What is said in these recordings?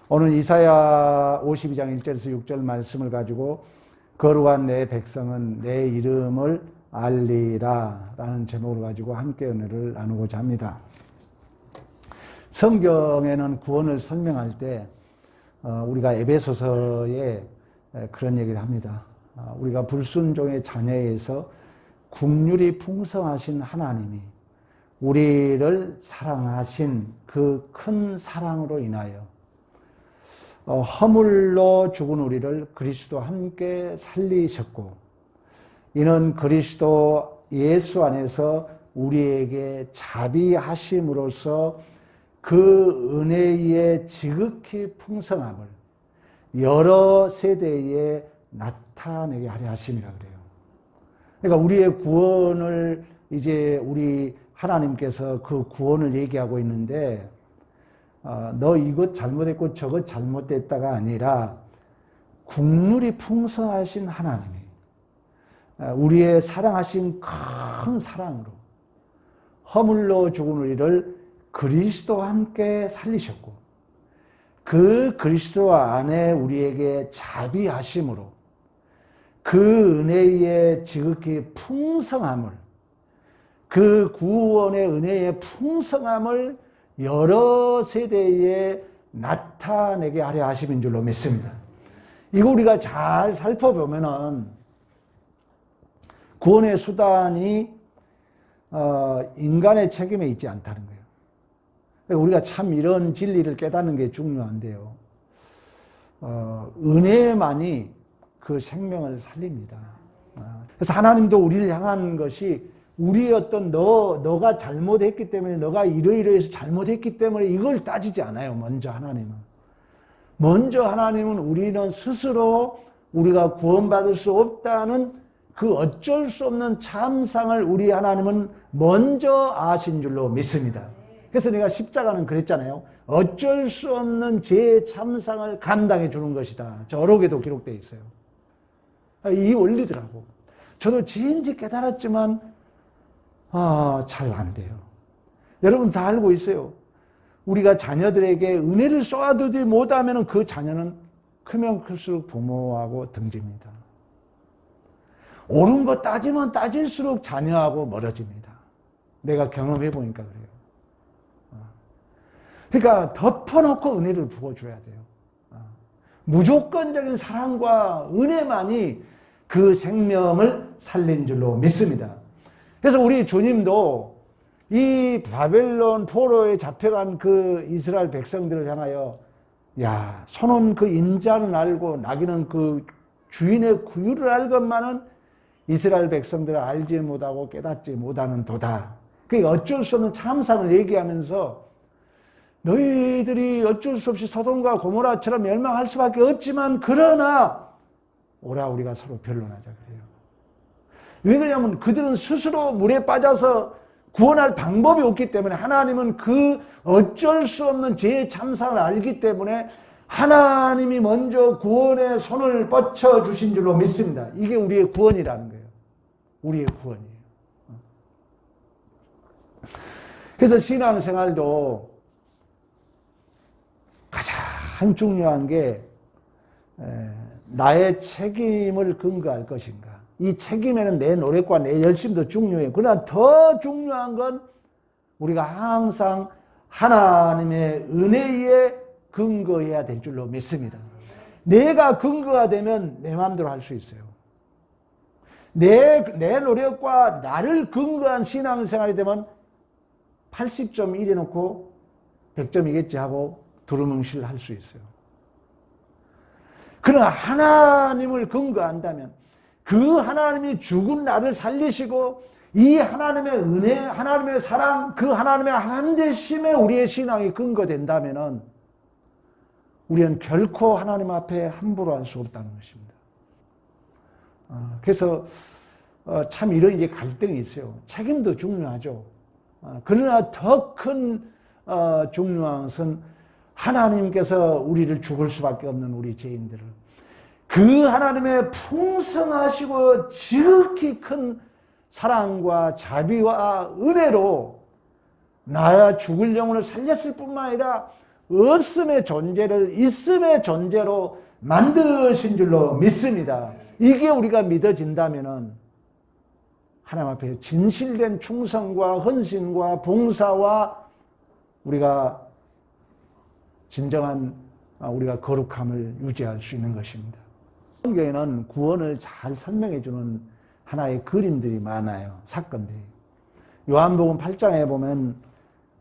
오늘 이사야 52장 1절에서 6절 말씀을 가지고 거룩한 내 백성은 내 이름을 알리라 라는 제목을 가지고 함께 은혜를 나누고자 합니다. 성경에는 구원을 설명할 때 우리가 에베소서에 그런 얘기를 합니다. 우리가 불순종의 자녀에서 국률이 풍성하신 하나님이 우리를 사랑하신 그 큰 사랑으로 인하여 허물로 죽은 우리를 그리스도와 함께 살리셨고, 이는 그리스도 예수 안에서 우리에게 자비하심으로써 그 은혜의 지극히 풍성함을 여러 세대에 나타내게 하려 하심이라 그래요. 그러니까 우리의 구원을 이제 우리 하나님께서 그 구원을 얘기하고 있는데, 너 이것 잘못했고 저것 잘못됐다가 아니라 국률이 풍성하신 하나님이 우리의 사랑하신 큰 사랑으로 허물로 죽은 우리를 그리스도와 함께 살리셨고, 그 그리스도 안에 우리에게 자비하심으로 그 은혜의 지극히 풍성함을, 그 구원의 은혜의 풍성함을 여러 세대에 나타내게 하려 하심인 줄로 믿습니다. 이거 우리가 잘 살펴보면은 구원의 수단이 인간의 책임에 있지 않다는 거예요. 우리가 참 이런 진리를 깨닫는 게 중요한데요. 은혜만이 그 생명을 살립니다. 그래서 하나님도 우리를 향한 것이 우리의 어떤 너가 잘못했기 때문에, 너가 이러이러해서 잘못했기 때문에 이걸 따지지 않아요. 먼저 하나님은 우리는 스스로 우리가 구원받을 수 없다는 그 어쩔 수 없는 참상을 우리 하나님은 먼저 아신 줄로 믿습니다. 그래서 내가 십자가는 그랬잖아요. 어쩔 수 없는 제 참상을 감당해 주는 것이다. 저록에도 기록되어 있어요. 이 원리더라고. 저도 진지 깨달았지만 잘 안 돼요. 여러분 다 알고 있어요. 우리가 자녀들에게 은혜를 쏘아두지 못하면 그 자녀는 크면 클수록 부모하고 등집니다. 옳은 거 따지면 따질수록 자녀하고 멀어집니다. 내가 경험해 보니까 그래요. 그러니까 덮어놓고 은혜를 부어줘야 돼요. 무조건적인 사랑과 은혜만이 그 생명을 살린 줄로 믿습니다. 그래서 우리 주님도 이 바벨론 포로에 잡혀간 그 이스라엘 백성들을 향하여, 야, 소는 그 인자는 알고 나귀는 그 주인의 구유를 알건만은 이스라엘 백성들을 알지 못하고 깨닫지 못하는 도다. 그러니까 어쩔 수 없는 참상을 얘기하면서 너희들이 어쩔 수 없이 소돔과 고모라처럼 멸망할 수밖에 없지만, 그러나 오라 우리가 서로 변론하자 그래요. 왜냐하면 그들은 스스로 물에 빠져서 구원할 방법이 없기 때문에, 하나님은 그 어쩔 수 없는 죄의 참상을 알기 때문에 하나님이 먼저 구원의 손을 뻗쳐 주신 줄로 믿습니다. 이게 우리의 구원이라는 거예요. 우리의 구원이에요. 그래서 신앙생활도 가장 중요한 게 나의 책임을 근거할 것인가. 이 책임에는 내 노력과 내 열심도 중요해요. 그러나 더 중요한 건 우리가 항상 하나님의 은혜에 근거해야 될 줄로 믿습니다. 내가 근거가 되면 내 마음대로 할 수 있어요. 내 노력과 나를 근거한 신앙생활이 되면 80점 이래놓고 100점이겠지 하고 두루뭉실 할 수 있어요. 그러나 하나님을 근거한다면, 그 하나님이 죽은 나를 살리시고 이 하나님의 은혜, 하나님의 사랑, 그 하나님의 하나님되심에 우리의 신앙이 근거된다면 우리는 결코 하나님 앞에 함부로 할 수 없다는 것입니다. 그래서 참 이런 이제 갈등이 있어요. 책임도 중요하죠. 그러나 더 큰 중요한 것은 하나님께서 우리를 죽을 수밖에 없는 우리 죄인들을 그 하나님의 풍성하시고 지극히 큰 사랑과 자비와 은혜로 나야 죽을 영혼을 살렸을 뿐만 아니라 없음의 존재를 있음의 존재로 만드신 줄로 믿습니다. 이게 우리가 믿어진다면은 하나님 앞에 진실된 충성과 헌신과 봉사와 우리가 진정한 우리가 거룩함을 유지할 수 있는 것입니다. 성경에는 구원을 잘 설명해 주는 하나의 그림들이 많아요. 사건들이. 요한복음 8장에 보면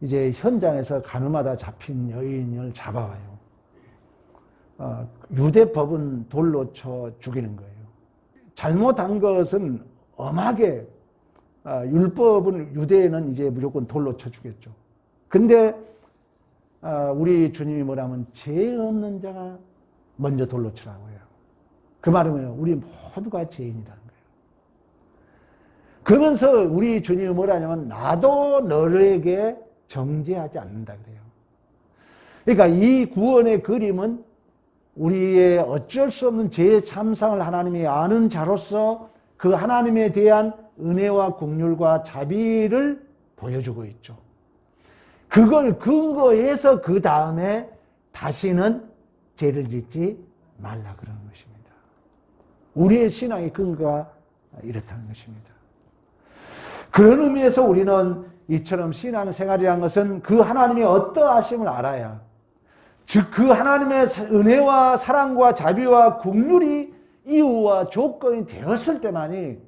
이제 현장에서 가늠하다 잡힌 여인을 잡아와요. 유대법은 돌로 쳐 죽이는 거예요. 잘못한 것은 엄하게, 율법은 유대에는 이제 무조건 돌로 쳐 죽였죠. 근데 우리 주님이 뭐라면 죄 없는 자가 먼저 돌로 치라고 해요. 그 말은 뭐예요? 우리 모두가 죄인이라는 거예요. 그러면서 우리 주님이 뭐라냐면 나도 너에게 정죄하지 않는다 그래요. 그러니까 이 구원의 그림은 우리의 어쩔 수 없는 죄의 참상을 하나님이 아는 자로서 그 하나님에 대한 은혜와 긍휼과 자비를 보여주고 있죠. 그걸 근거해서 그 다음에 다시는 죄를 짓지 말라 그러는 것입니다. 우리의 신앙의 근거가 이렇다는 것입니다. 그런 의미에서 우리는 이처럼 신앙생활이라는 것은 그 하나님의 어떠하심을 알아야, 즉 그 하나님의 은혜와 사랑과 자비와 긍휼이 이유와 조건이 되었을 때만이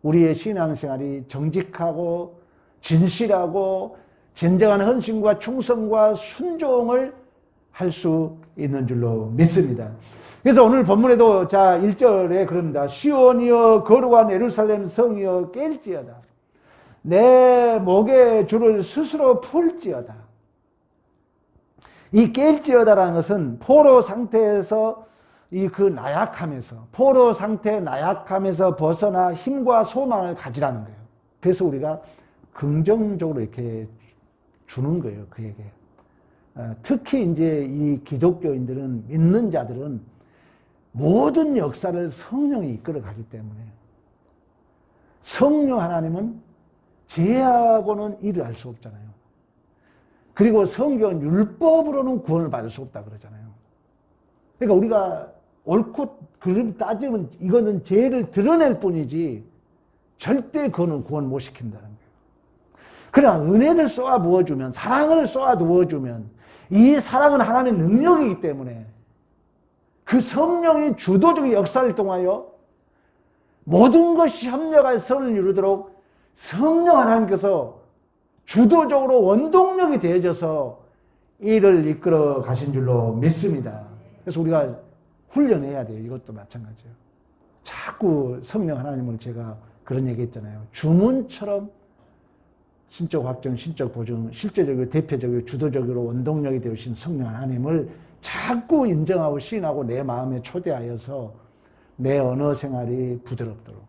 우리의 신앙생활이 정직하고 진실하고 진정한 헌신과 충성과 순종을 할 수 있는 줄로 믿습니다. 그래서 오늘 본문에도 1절에 그럽니다. 시온이여 거룩한 예루살렘 성이여 깰지어다. 내 목의 줄을 스스로 풀지어다. 이 깰지어다라는 것은 포로 상태에서 포로 상태의 나약함에서 벗어나 힘과 소망을 가지라는 거예요. 그래서 우리가 긍정적으로 이렇게 주는 거예요, 그에게. 특히 이제 이 기독교인들은, 믿는 자들은 모든 역사를 성령이 이끌어 가기 때문에 성령 하나님은 죄하고는 일을 할 수 없잖아요. 그리고 성경은 율법으로는 구원을 받을 수 없다 그러잖아요. 그러니까 우리가 옳고 그름 따지면 이거는 죄를 드러낼 뿐이지 절대 그거는 구원 못 시킨다는 거예요. 그러나 은혜를 쏘아 부어주면, 사랑을 쏘아 부어주면 이 사랑은 하나님의 능력이기 때문에 그 성령이 주도적인 역사를 통하여 모든 것이 협력하여 선을 이루도록 성령 하나님께서 주도적으로 원동력이 되어져서 이를 이끌어 가신 줄로 믿습니다. 그래서 우리가 훈련해야 돼요. 이것도 마찬가지예요. 자꾸 성령 하나님을 제가 그런 얘기 했잖아요. 주문처럼 신적 확정, 신적 보증, 실제적이고 대표적이고 주도적으로 원동력이 되어신 성령 하나님을 자꾸 인정하고 시인하고 내 마음에 초대하여서 내 언어 생활이 부드럽도록.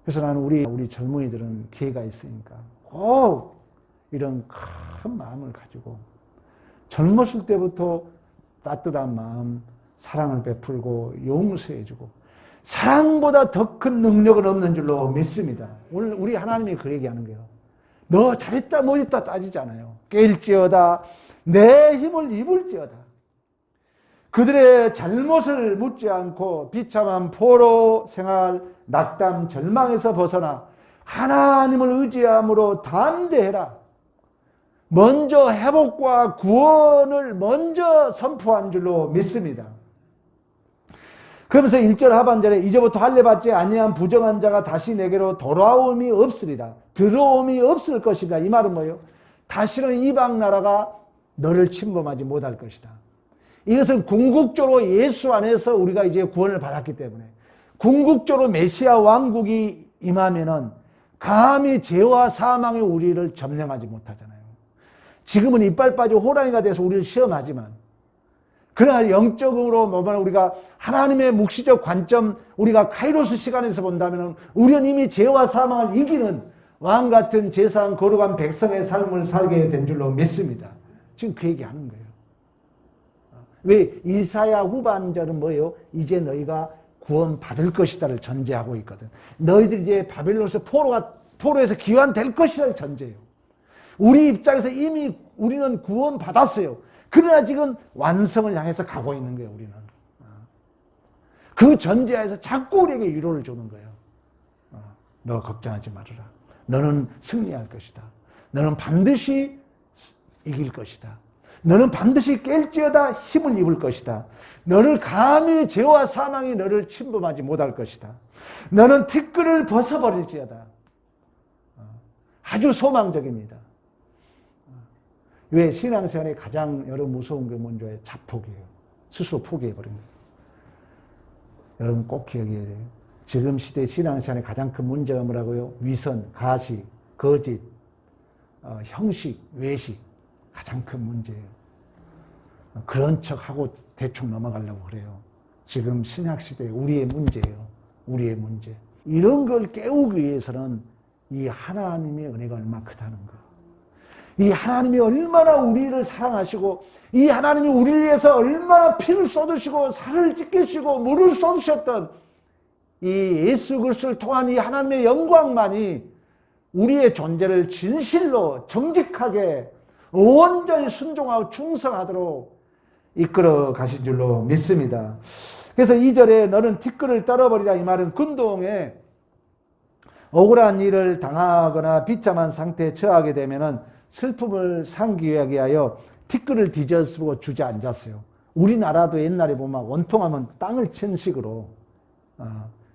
그래서 나는 우리 젊은이들은 기회가 있으니까 꼭 이런 큰 마음을 가지고 젊었을 때부터 따뜻한 마음, 사랑을 베풀고 용서해주고 사랑보다 더 큰 능력은 없는 줄로 믿습니다. 오늘 우리 하나님이 그 얘기하는 거예요. 너 잘했다 못했다 따지지 않아요. 깰지어다 내 힘을 입을지어다. 그들의 잘못을 묻지 않고 비참한 포로 생활, 낙담, 절망에서 벗어나 하나님을 의지함으로 담대해라. 먼저 회복과 구원을 먼저 선포한 줄로 믿습니다. 그러면서 1절 하반절에 이제부터 할례받지 아니한 부정한 자가 다시 내게로 돌아옴이 없으리라. 들어옴이 없을 것이다. 이 말은 뭐예요? 다시는 이방 나라가 너를 침범하지 못할 것이다. 이것은 궁극적으로 예수 안에서 우리가 이제 구원을 받았기 때문에 궁극적으로 메시아 왕국이 임하면은 감히 죄와 사망의 우리를 점령하지 못하잖아요. 지금은 이빨 빠지고 호랑이가 돼서 우리를 시험하지만 그러나 영적으로 뭐만 우리가 하나님의 묵시적 관점, 우리가 카이로스 시간에서 본다면 우리는 이미 죄와 사망을 이기는 왕 같은 제사한 거룩한 백성의 삶을 살게 된 줄로 믿습니다. 지금 그 얘기하는 거예요. 왜? 이사야 후반절은 뭐예요? 이제 너희가 구원 받을 것이다를 전제하고 있거든. 너희들이 이제 바벨론에서 포로에서 귀환될 것이다를 전제해요. 우리 입장에서 이미 우리는 구원 받았어요. 그러나 지금 완성을 향해서 가고 있는 거예요, 우리는. 그 전제하에서 자꾸 우리에게 위로를 주는 거예요. 너 걱정하지 말아라. 너는 승리할 것이다. 너는 반드시 이길 것이다. 너는 반드시 깰지어다 힘을 입을 것이다. 너를 감히 죄와 사망이 너를 침범하지 못할 것이다. 너는 티끌을 벗어버릴지어다. 아주 소망적입니다. 왜 신앙생활에 가장 여러분 무서운 게 뭔지 자폭이에요. 스스로 포기해버린 거예요. 여러분 꼭 기억해야 돼요. 지금 시대 신앙생활의 가장 큰 문제가 뭐라고요? 위선, 가식, 거짓, 형식, 외식. 가장 큰 문제예요. 그런 척하고 대충 넘어가려고 그래요. 지금 신약시대의 우리의 문제예요. 우리의 문제. 이런 걸 깨우기 위해서는 이 하나님의 은혜가 얼마나 크다는 거. 이 하나님이 얼마나 우리를 사랑하시고 이 하나님이 우리를 위해서 얼마나 피를 쏟으시고 살을 찢기시고 물을 쏟으셨던 이 예수 그리스도를 통한 이 하나님의 영광만이 우리의 존재를 진실로 정직하게 온전히 순종하고 충성하도록 이끌어 가신 줄로 믿습니다. 그래서 2절에 너는 티끌을 떨어버리라 이 말은 군동에 억울한 일을 당하거나 비참한 상태에 처하게 되면은 슬픔을 상기하게 하여 티끌을 뒤져쓰고 주저앉았어요. 우리나라도 옛날에 보면 원통하면 땅을 친 식으로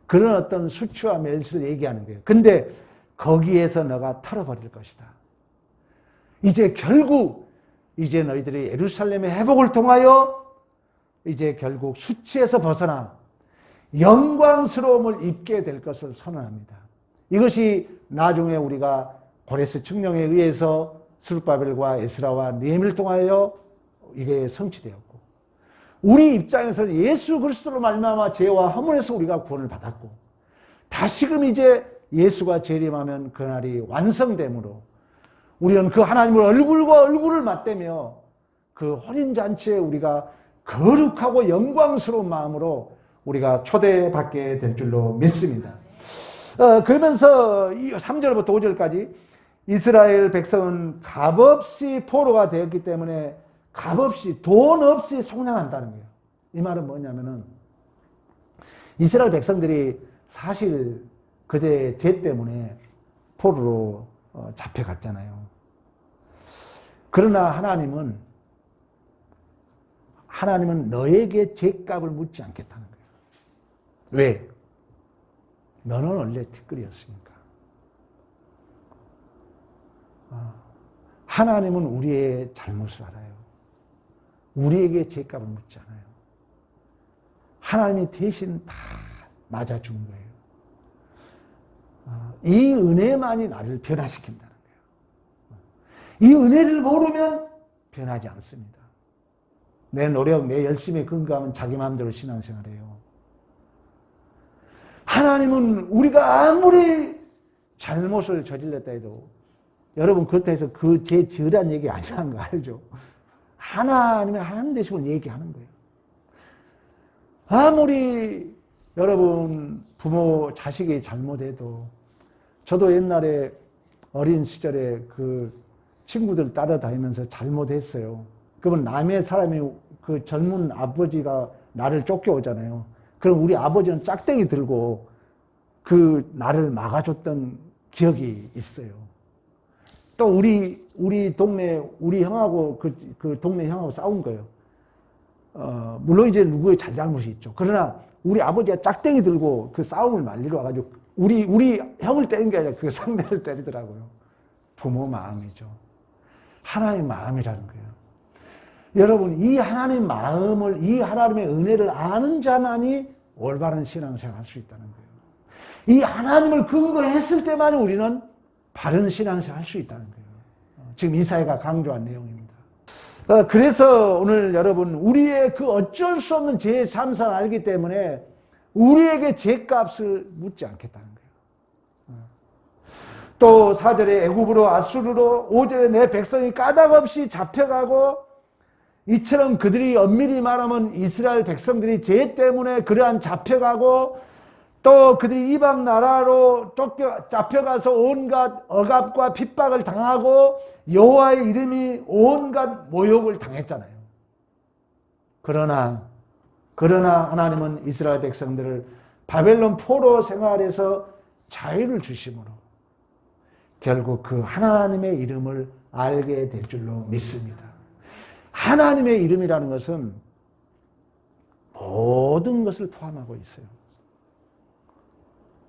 그런 어떤 수치와 멸시를 얘기하는 거예요. 근데 거기에서 너가 털어버릴 것이다. 이제 결국 이제 너희들이 예루살렘의 회복을 통하여 이제 결국 수치에서 벗어나 영광스러움을 입게 될 것을 선언합니다. 이것이 나중에 우리가 고레스 칙령에 의해서 스룹바벨과 에스라와 느헤미야를 통하여 이게 성취되었고 우리 입장에서는 예수 그리스도로 말미암아 죄와 허물에서 우리가 구원을 받았고 다시금 이제 예수가 재림하면 그날이 완성됨으로 우리는 그 하나님을 얼굴과 얼굴을 맞대며 그 혼인잔치에 우리가 거룩하고 영광스러운 마음으로 우리가 초대받게 될 줄로 믿습니다. 그러면서 3절부터 5절까지 이스라엘 백성은 값없이 포로가 되었기 때문에 값없이 돈 없이 속량한다는 거예요. 이 말은 뭐냐면은 이스라엘 백성들이 사실 그대 죄 때문에 포로로 잡혀갔잖아요. 그러나 하나님은 너에게 죄값을 묻지 않겠다는 거예요. 왜? 너는 원래 티끌이었으니까. 하나님은 우리의 잘못을 알아요. 우리에게 죄값을 묻지 않아요. 하나님이 대신 다 맞아준 거예요. 이 은혜만이 나를 변화시킨다는 거예요. 이 은혜를 모르면 변하지 않습니다. 내 노력, 내 열심에 근거하면 자기 마음대로 신앙생활해요. 하나님은 우리가 아무리 잘못을 저질렀다 해도 여러분 그렇다 해서 그 죄 지으란 얘기 아니라는 거 알죠? 하나님의 하나님 되심을 얘기하는 거예요. 아무리 여러분 부모 자식이 잘못해도 저도 옛날에 어린 시절에 그 친구들 따라다니면서 잘못했어요. 그러면 남의 사람이 그 젊은 아버지가 나를 쫓겨오잖아요. 그럼 우리 아버지는 짝대기 들고 그 나를 막아줬던 기억이 있어요. 또 우리 동네 우리 형하고 그 동네 형하고 싸운 거예요. 물론 이제 누구의 잘잘못이 있죠. 그러나 우리 아버지가 짝대기 들고 그 싸움을 말리러 와가지고 우리 형을 때린 게 아니라 그 상대를 때리더라고요. 부모 마음이죠. 하나님의 마음이라는 거예요. 여러분 이 하나님의 마음을 이 하나님의 은혜를 아는 자만이 올바른 신앙생활 할 수 있다는 거예요. 이 하나님을 근거했을 때만 우리는 바른 신앙생활 할 수 있다는 거예요. 지금 이사야가 강조한 내용입니다. 그래서 오늘 여러분 우리의 그 어쩔 수 없는 죄의 참사를 알기 때문에 우리에게 죄값을 묻지 않겠다는 거예요. 또 4절에 애굽으로 아수르로 5절에 내 백성이 까닭없이 잡혀가고 이처럼 그들이 엄밀히 말하면 이스라엘 백성들이 죄 때문에 그러한 잡혀가고 또 그들이 이방 나라로 잡혀가서 온갖 억압과 핍박을 당하고 여호와의 이름이 온갖 모욕을 당했잖아요. 그러나 하나님은 이스라엘 백성들을 바벨론 포로 생활에서 자유를 주심으로 결국 그 하나님의 이름을 알게 될 줄로 믿습니다. 하나님의 이름이라는 것은 모든 것을 포함하고 있어요.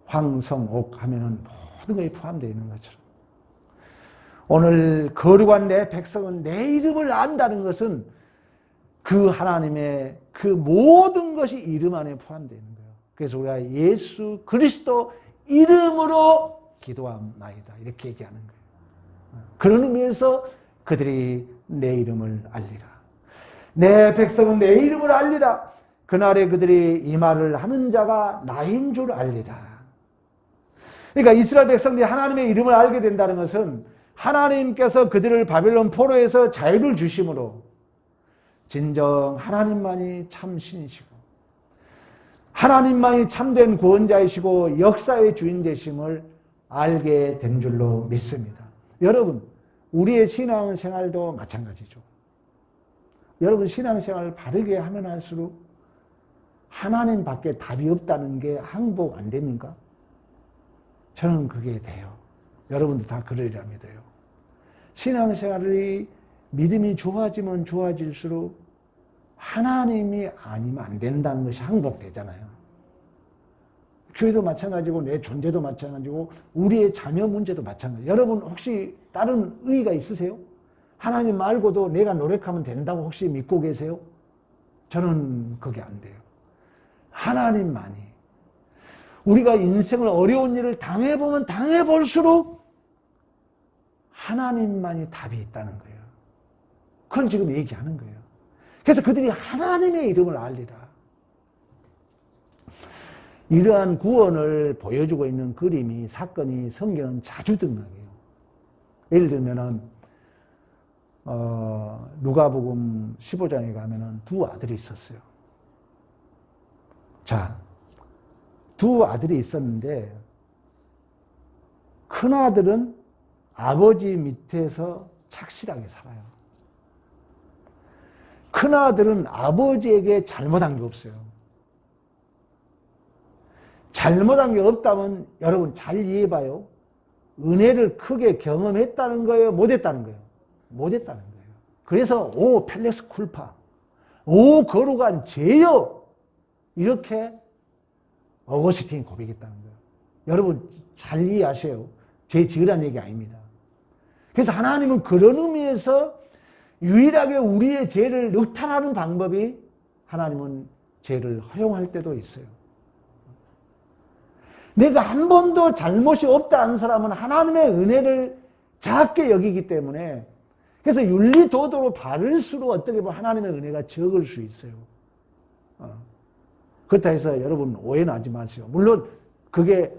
황성옥 하면은 모든 것이 포함되어 있는 것처럼 오늘 거룩한 내 백성은 내 이름을 안다는 것은 그 하나님의 그 모든 것이 이름 안에 포함되어 있는 거예요. 그래서 우리가 예수 그리스도 이름으로 기도하나이다 이렇게 얘기하는 거예요. 그런 의미에서 그들이 내 이름을 알리라. 내 백성은 내 이름을 알리라. 그날에 그들이 이 말을 하는 자가 나인 줄 알리라. 그러니까 이스라엘 백성들이 하나님의 이름을 알게 된다는 것은 하나님께서 그들을 바벨론 포로에서 자유를 주심으로 진정 하나님만이 참 신이시고 하나님만이 참된 구원자이시고 역사의 주인 되심을 알게 된 줄로 믿습니다. 여러분, 우리의 신앙생활도 마찬가지죠. 여러분, 신앙생활을 바르게 하면 할수록 하나님밖에 답이 없다는 게 항복 안 됩니까? 저는 그게 돼요. 여러분도 다 그러리라 믿어요. 신앙생활이 믿음이 좋아지면 좋아질수록 하나님이 아니면 안 된다는 것이 항복되잖아요. 교회도 마찬가지고 내 존재도 마찬가지고 우리의 자녀 문제도 마찬가지예요. 여러분 혹시 다른 의의가 있으세요? 하나님 말고도 내가 노력하면 된다고 혹시 믿고 계세요? 저는 그게 안 돼요. 하나님만이. 우리가 인생을 어려운 일을 당해보면 당해볼수록 하나님만이 답이 있다는 거예요. 그걸 지금 얘기하는 거예요. 그래서 그들이 하나님의 이름을 알리라. 이러한 구원을 보여주고 있는 그림이 사건이 성경은 자주 등장해요. 예를 들면은 누가복음 15장에 가면은 두 아들이 있었어요. 자, 두 아들이 있었는데 큰 아들은 아버지 밑에서 착실하게 살아요. 큰 아들은 아버지에게 잘못한 게 없어요. 잘못한 게 없다면 여러분 잘 이해해봐요. 은혜를 크게 경험했다는 거예요? 못했다는 거예요? 못했다는 거예요. 그래서 오 펠렉스 쿨파, 오 거룩한 죄여, 이렇게 어거스틴이 고백했다는 거예요. 여러분 잘 이해하세요. 제 지으란 얘기 아닙니다. 그래서 하나님은 그런 의미에서 유일하게 우리의 죄를 늑탈하는 방법이 하나님은 죄를 허용할 때도 있어요. 내가 한 번도 잘못이 없다 한 사람은 하나님의 은혜를 작게 여기기 때문에 그래서 윤리도덕으로 바를수록 어떻게 보면 하나님의 은혜가 적을 수 있어요. 그렇다 해서 여러분 오해는 하지 마세요. 물론 그게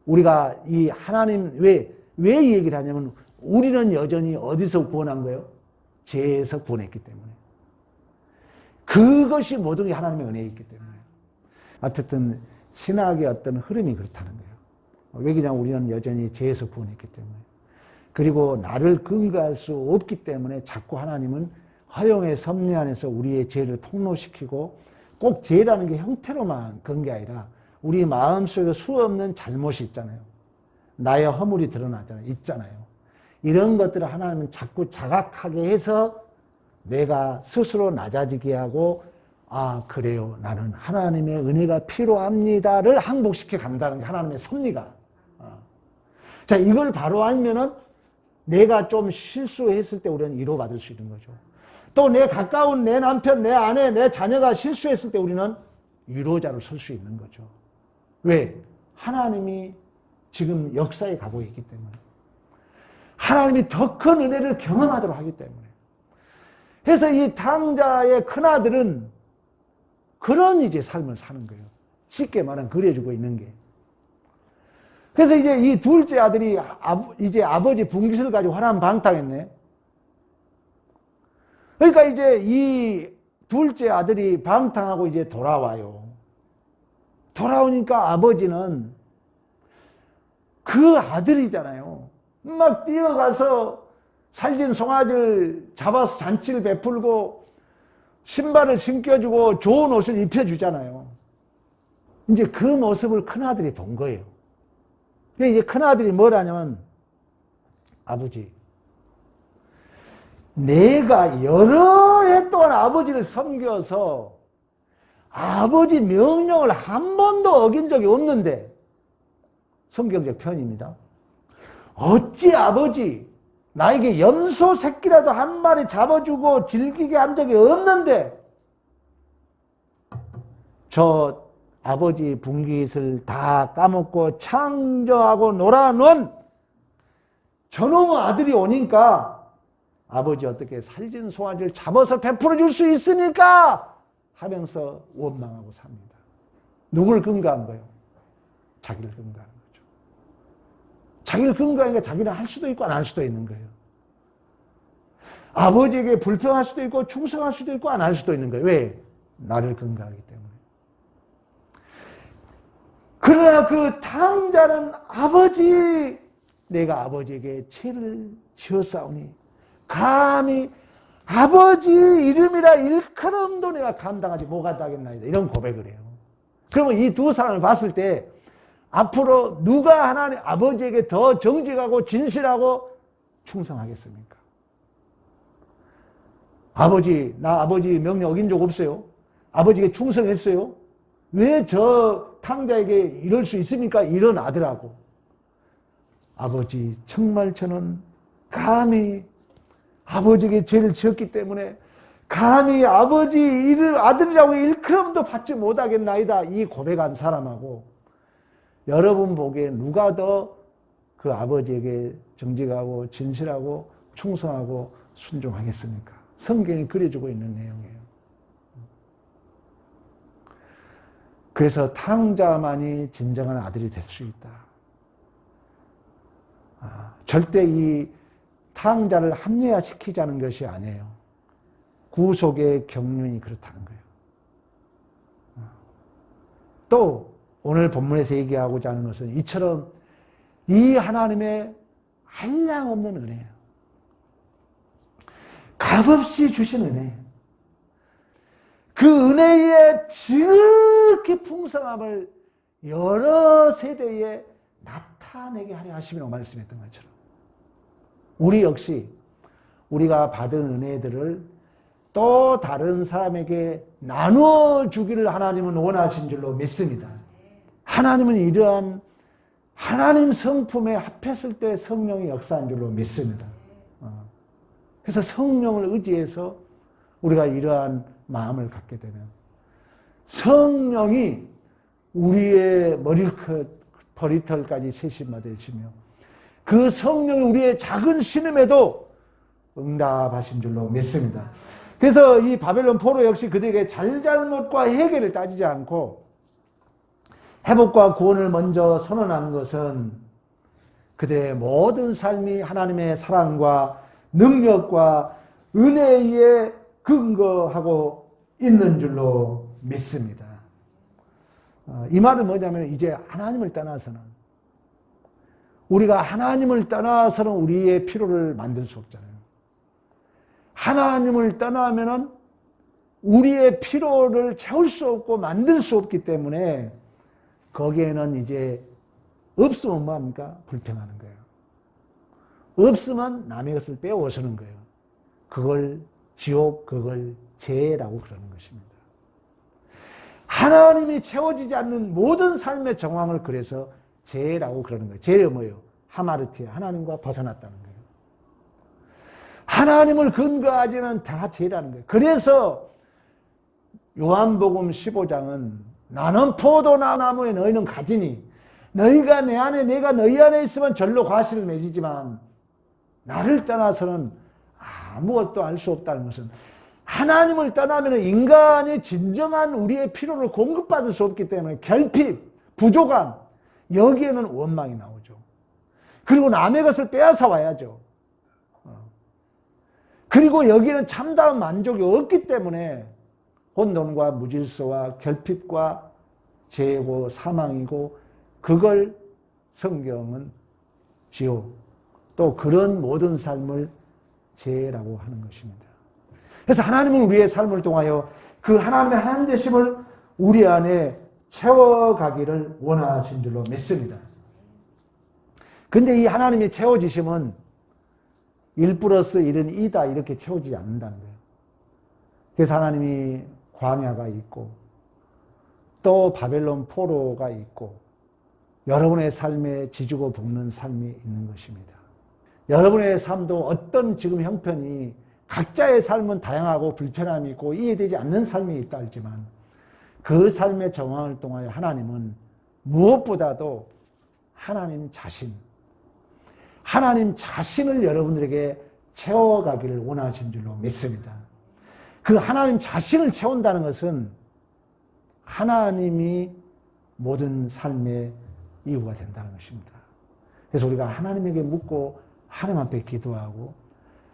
우리가 이 하나님 왜 이 얘기를 하냐면 우리는 여전히 어디서 구원한 거예요? 죄에서 구원했기 때문에. 그것이 모든 게 하나님의 은혜이기 때문에. 어쨌든 신학의 어떤 흐름이 그렇다는 거예요. 왜냐하면 우리는 여전히 죄에서 구원했기 때문에. 그리고 나를 근거할 수 없기 때문에 자꾸 하나님은 허용의 섭리 안에서 우리의 죄를 폭로시키고 꼭 죄라는 게 형태로만 그런 게 아니라 우리 마음속에 수없는 잘못이 있잖아요. 나의 허물이 드러나잖아요. 있잖아요. 이런 것들을 하나님은 자꾸 자각하게 해서 내가 스스로 낮아지게 하고 아 그래요. 나는 하나님의 은혜가 필요합니다를 항복시켜 간다는 게 하나님의 섭리가. 자 이걸 바로 알면은 내가 좀 실수했을 때 우리는 위로받을 수 있는 거죠. 또 내 가까운 내 남편, 내 아내, 내 자녀가 실수했을 때 우리는 위로자로 설 수 있는 거죠. 왜? 하나님이 지금 역사에 가고 있기 때문에. 하나님이 더 큰 은혜를 경험하도록 하기 때문에. 그래서 이 탕자의 큰아들은 그런 이제 삶을 사는 거예요. 쉽게 말하면 그려주고 있는 게. 그래서 이제 이 둘째 아들이 이제 아버지 분깃을 가지고 화란방탕했네. 그러니까 이제 이 둘째 아들이 방탕하고 이제 돌아와요. 돌아오니까 아버지는 그 아들이잖아요. 막 뛰어가서 살진 송아지를 잡아서 잔치를 베풀고 신발을 신겨주고 좋은 옷을 입혀주잖아요. 이제 그 모습을 큰아들이 본 거예요. 이제 큰아들이 뭐라냐면, 아버지, 내가 여러 해 동안 아버지를 섬겨서 아버지 명령을 한 번도 어긴 적이 없는데, 성경적 표현입니다. 어찌 아버지 나에게 염소 새끼라도 한 마리 잡아주고 즐기게 한 적이 없는데 저 아버지 분깃을 다 까먹고 창조하고 놀아놓은 저놈의 아들이 오니까 아버지 어떻게 살진 송아지를 잡아서 베풀어 줄 수 있으니까 하면서 원망하고 삽니다. 누굴 근거한 거예요? 자기를 근거하는 거죠. 자기를 근거하니까 자기는 할 수도 있고 안 할 수도 있는 거예요. 아버지에게 불평할 수도 있고 충성할 수도 있고 안 할 수도 있는 거예요. 왜? 나를 근거하기 때문에. 그러나 그 탕자는 아버지, 내가 아버지에게 죄를 지었사오니 감히 아버지 이름이라 일컬음도 내가 감당하지 못하겠나이다. 이런 고백을 해요. 그러면 이 두 사람을 봤을 때 앞으로 누가 하나님 아버지에게 더 정직하고 진실하고 충성하겠습니까? 아버지, 나 아버지 명령 어긴 적 없어요. 아버지에게 충성했어요. 왜 저 탕자에게 이럴 수 있습니까? 이런 아들하고, 아버지 정말 저는 감히 아버지에게 죄를 지었기 때문에 감히 아버지 아들이라고 일컬음도 받지 못하겠나이다. 이 고백한 사람하고 여러분 보기에 누가 더 그 아버지에게 정직하고 진실하고 충성하고 순종하겠습니까? 성경이 그려주고 있는 내용이에요. 그래서 탕자만이 진정한 아들이 될 수 있다. 절대 이 탕자를 합리화시키자는 것이 아니에요. 구속의 경륜이 그렇다는 거예요. 또 오늘 본문에서 얘기하고자 하는 것은 이처럼 이 하나님의 한량없는 은혜예요. 값없이 주신 은혜. 그 은혜의 지극히 풍성함을 여러 세대에 나타내게 하려 하심이라고 말씀했던 것처럼 우리 역시 우리가 받은 은혜들을 또 다른 사람에게 나누어 주기를 하나님은 원하신 줄로 믿습니다. 하나님은 이러한 하나님 성품에 합했을 때 성령이 역사한 줄로 믿습니다. 그래서 성령을 의지해서 우리가 이러한 마음을 갖게 되면 성령이 우리의 머리털까지 세심하되시며 그 성령이 우리의 작은 신음에도 응답하신 줄로 믿습니다. 그래서 이 바벨론 포로 역시 그들에게 잘잘못과 해결을 따지지 않고 회복과 구원을 먼저 선언하는 것은 그들의 모든 삶이 하나님의 사랑과 능력과 은혜에 근거하고 있는 줄로 믿습니다. 이 말은 뭐냐면 이제 하나님을 떠나서는 우리가 하나님을 떠나서는 우리의 필요를 만들 수 없잖아요. 하나님을 떠나면은 우리의 필요를 채울 수 없고 만들 수 없기 때문에 거기에는 이제 없으면 뭐합니까? 불평하는 거예요. 없으면 남의 것을 빼앗는 거예요. 그걸 지옥, 그걸 죄라고 그러는 것입니다. 하나님이 채워지지 않는 모든 삶의 정황을 그래서 죄라고 그러는 거예요. 죄가 뭐예요? 하마르티아, 하나님과 벗어났다는 거예요. 하나님을 근거하지는 다 죄라는 거예요. 그래서 요한복음 15장은 나는 포도나무에 너희는 가지니 너희가 내 안에 내가 너희 안에 있으면 절로 과실을 맺이지만 나를 떠나서는 아무것도 알 수 없다는 것은 하나님을 떠나면 인간이 진정한 우리의 필요를 공급받을 수 없기 때문에 결핍, 부족함, 여기에는 원망이 나오죠. 그리고 남의 것을 빼앗아 와야죠. 그리고 여기는 참다운 만족이 없기 때문에 혼돈과 무질서와 결핍과 죄고 사망이고 그걸 성경은 지옥 또 그런 모든 삶을 죄라고 하는 것입니다. 그래서 하나님은 우리의 삶을 통하여 그 하나님의 하나님 되심을 우리 안에 채워가기를 원하신 줄로 믿습니다. 근데 이 하나님의 채워지심은 1+1은 2다 이렇게 채워지지 않는다는 거예요. 그래서 하나님이 광야가 있고 또 바벨론 포로가 있고 여러분의 삶에 지주고 볶는 삶이 있는 것입니다. 여러분의 삶도 어떤 지금 형편이 각자의 삶은 다양하고 불편함이 있고 이해되지 않는 삶이 있다 할지만 그 삶의 정황을 통하여 하나님은 무엇보다도 하나님 자신을 여러분들에게 채워가기를 원하신 줄로 믿습니다. 그 하나님 자신을 채운다는 것은 하나님이 모든 삶의 이유가 된다는 것입니다. 그래서 우리가 하나님에게 묻고 하나님 앞에 기도하고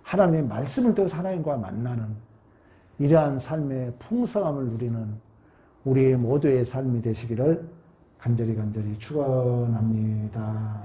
하나님의 말씀을 통해서 하나님과 만나는 이러한 삶의 풍성함을 누리는 우리 모두의 삶이 되시기를 간절히 축원합니다.